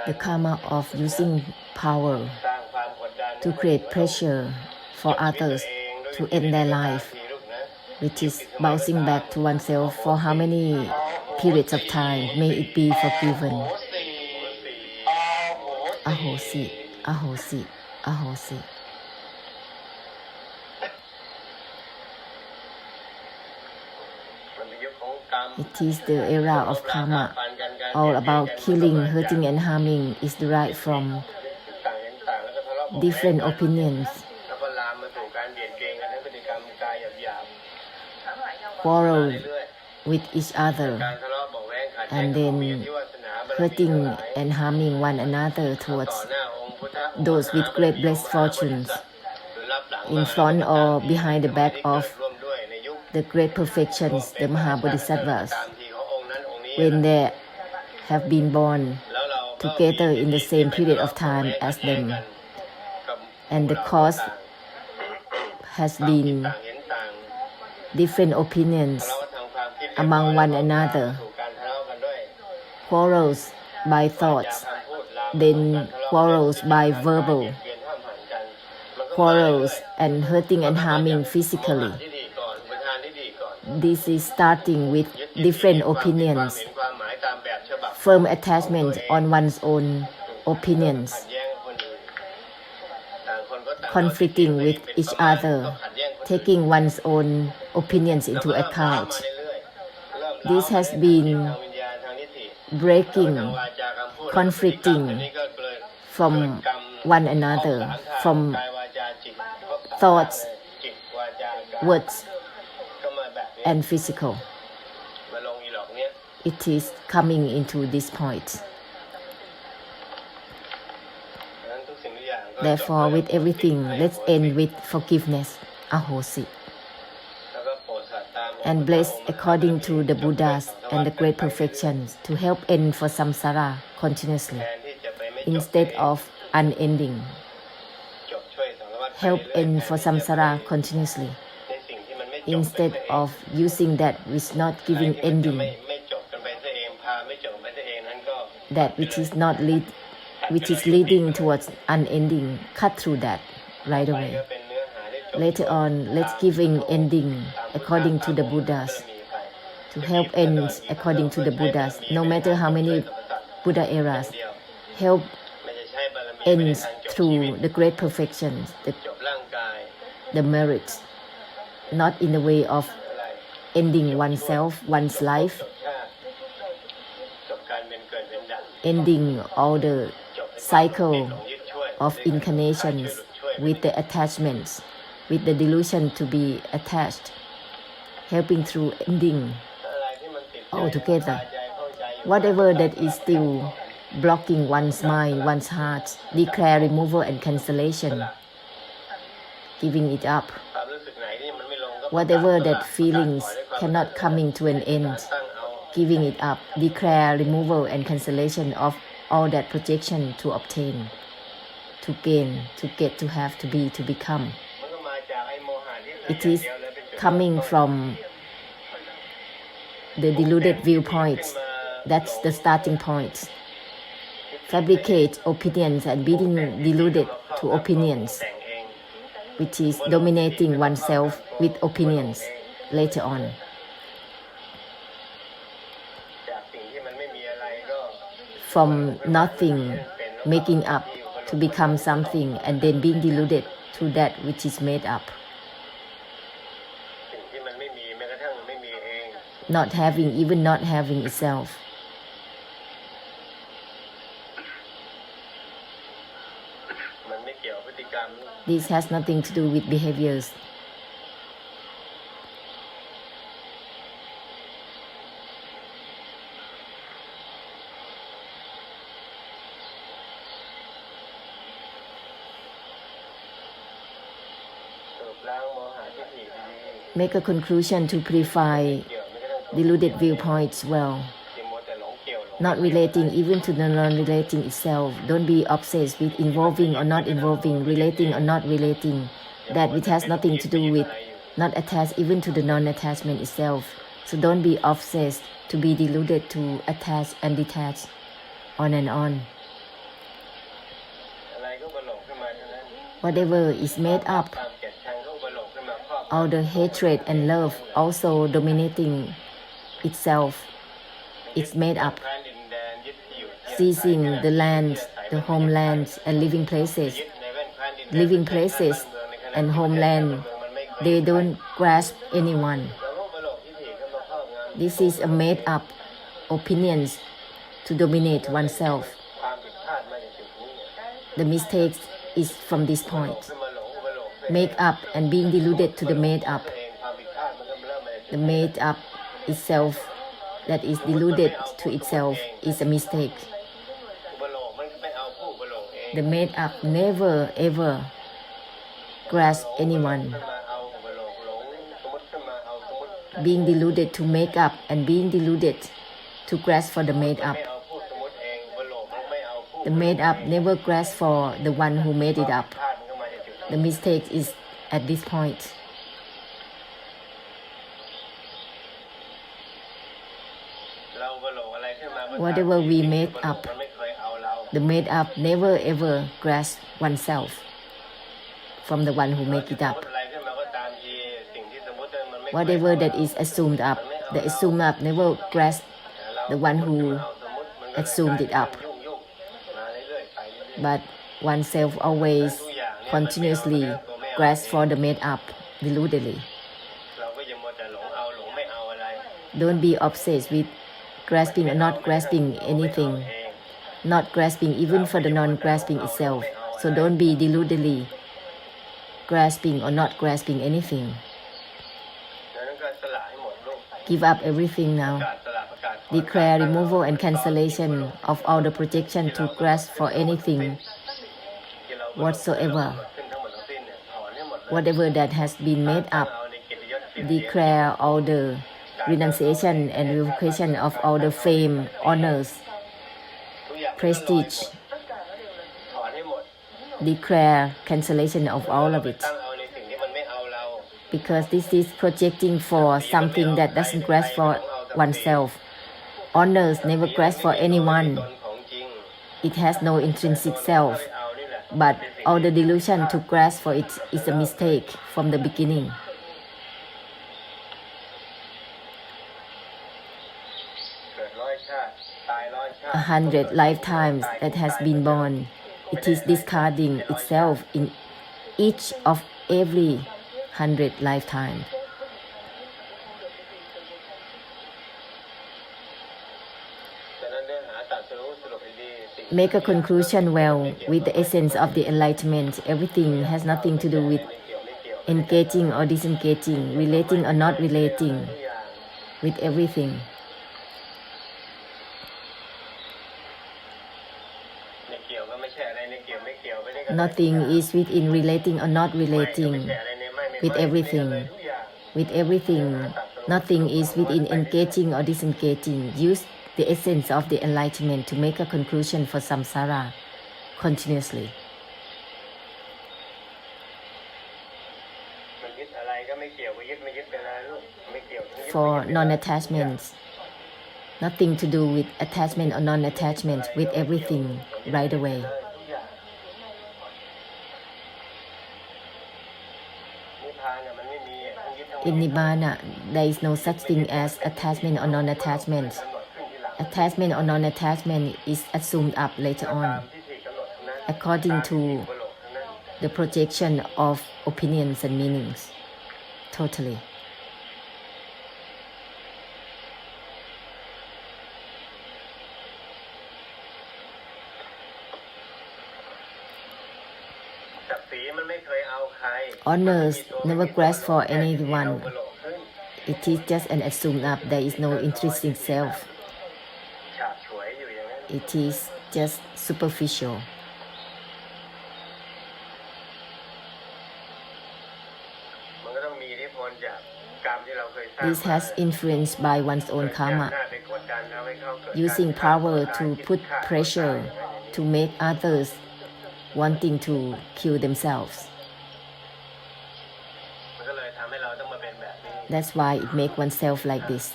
the karma of using power to create pressure for others to end their life, which is bouncing back to oneself for how many periods of time, may it be forgiven. Ahosi, ahosi, ahosi. It is the era of karma, all about killing, hurting and harming is derived from different opinions, quarrel with each other, and then hurting and harming one another towards those with great blessed fortunes in front or behind the back of the great perfections, the Mahabodhisattvas, when they have been born together in the same period of time as them. And the cause has been different opinions among one another, quarrels by thoughts, then quarrels by verbal, quarrels and hurting and harming physically. This is starting with different opinions, firm attachment on one's own opinions, conflicting with each other, taking one's own opinions into account. This has been breaking, conflicting from one another, from thoughts, words, and physical. It is coming into this point. Therefore, with everything, let's end with forgiveness, ahosi, and bless according to the Buddhas and the great perfections to help end for samsara continuously, instead of unending. Help end for samsara continuously, instead of using that which not giving ending, that which is not which is leading towards unending. Cut through that right away. Later on, let's giving ending according to the Buddhas, to help end according to the Buddhas. No matter how many Buddha eras, help ends through the great perfections, the merits, not in the way of ending oneself, one's life, ending all the cycle of incarnations with the attachments, with the delusion to be attached, helping through ending altogether. Whatever that is still blocking one's mind, one's heart, declare removal and cancellation, giving it up. Whatever that feelings cannot coming to an end, giving it up, declare removal and cancellation of all that projection to obtain, to gain, to get, to have, to be, to become. It is coming from the deluded viewpoints. That's the starting point. Fabricate opinions and being deluded to opinions, which is dominating oneself with opinions later on. From nothing, making up to become something, and then being deluded to that which is made up. Not having, even not having itself. This has nothing to do with behaviors. Make a conclusion to purify deluded viewpoints well. Not relating even to the non-relating itself. Don't be obsessed with involving or not involving, relating or not relating. That which has nothing to do with, not attached even to the non-attachment itself. So don't be obsessed to be deluded to attach and detach. on and on. Whatever is made up, all the hatred and love also dominating itself, it's made up, seizing the land, the homeland and living places and homeland. They don't grasp anyone. This is a made up opinions to dominate oneself. The mistake is from this point. Make up and being deluded to the made up. The made up itself that is deluded to itself is a mistake. The made up never ever grasp anyone. Being deluded to make up and being deluded to grasp for the made up. The made up never grasp for the one who made it up. The mistake is at this point. Whatever we made up, the made up never ever grasp oneself from the one who make it up. Whatever that is assumed up, the assumed up never grasp the one who assumed it up. But oneself always continuously grasp for the made up deludedly. Don't be obsessed with grasping or not grasping anything, not grasping even for the non-grasping itself. So don't be deludedly grasping or not grasping anything. Give up everything now. Declare removal and cancellation of all the projection to grasp for anything whatsoever. Whatever that has been made up, declare all the renunciation and revocation of all the fame, honors, prestige. Declare cancellation of all of it. Because this is projecting for something that doesn't grasp for oneself. Honors never grasp for anyone. It has no intrinsic self. But all the delusion to grasp for it is a mistake from the beginning. 100 lifetimes that has been born, it is discarding itself in each of every 100 lifetimes. Make a conclusion well with the essence of the enlightenment. Everything has nothing to do with engaging or disengaging, relating or not relating, with everything. Nothing is within relating or not relating, with everything. With everything, nothing is within engaging or disengaging. Use the essence of the enlightenment to make a conclusion for samsara continuously. For non-attachments, nothing to do with attachment or non-attachment, with everything right away. In Nibbana, there is no such thing as attachment or non-attachment. Attachment or non-attachment is assumed up later on, according to the projection of opinions and meanings. Totally. Honors never grasp for anyone. It is just an assumed up. There is no intrinsic self. It is just superficial. This has influence by one's own karma, using power to put pressure to make others wanting to kill themselves. That's why it makes oneself like this.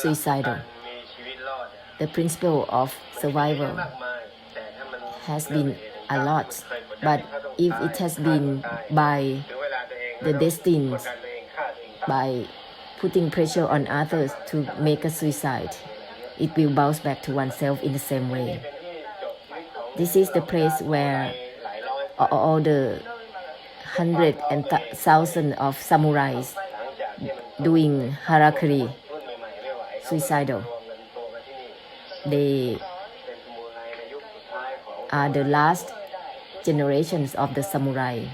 suicidal. The principle of survival has been a lot, but if it has been by the destined, by putting pressure on others to make a suicide, it will bounce back to oneself in the same way. This is the place where all the hundreds and thousands of samurais doing harakiri, suicidal. They are the last generations of the samurai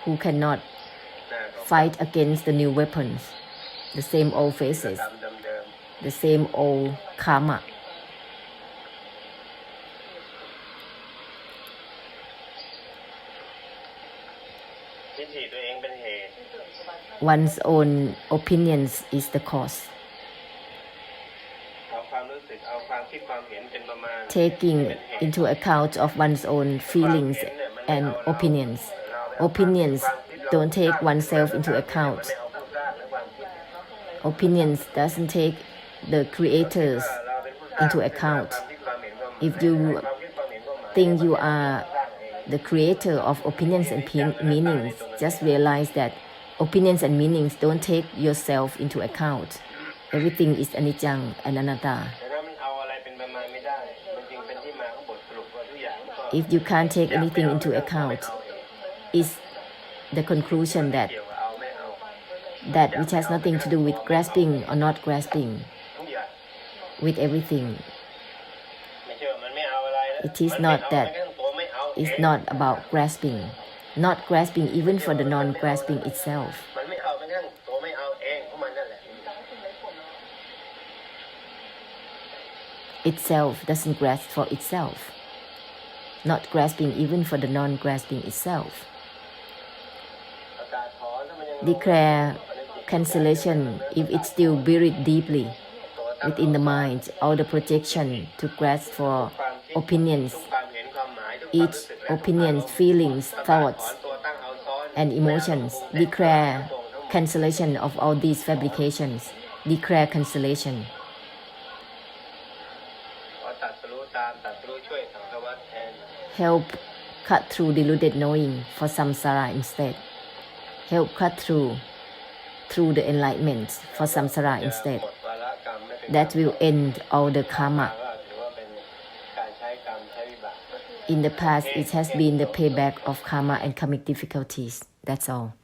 who cannot fight against the new weapons, the same old faces, the same old karma. One's own opinions is the cause. Taking into account of one's own feelings and opinions. Opinions don't take oneself into account. Opinions doesn't take the creators into account. If you think you are the creator of opinions and meanings, just realize that opinions and meanings don't take yourself into account. Everything is anicca and anatta. If you can't take anything into account, is the conclusion that which has nothing to do with grasping or not grasping with everything. It is not that. It's not about grasping. Not grasping even for the non-grasping itself. Itself doesn't grasp for itself. Not grasping even for the non-grasping itself. Declare cancellation if it's still buried deeply within the mind, all the projection to grasp for opinions, each opinions, feelings, thoughts, and emotions. Declare cancellation of all these fabrications. Declare cancellation. Help cut through deluded knowing for samsara instead. Help cut through the enlightenment for samsara instead. That will end all the karma. In the past, it has been the payback of karma and karmic difficulties. That's all.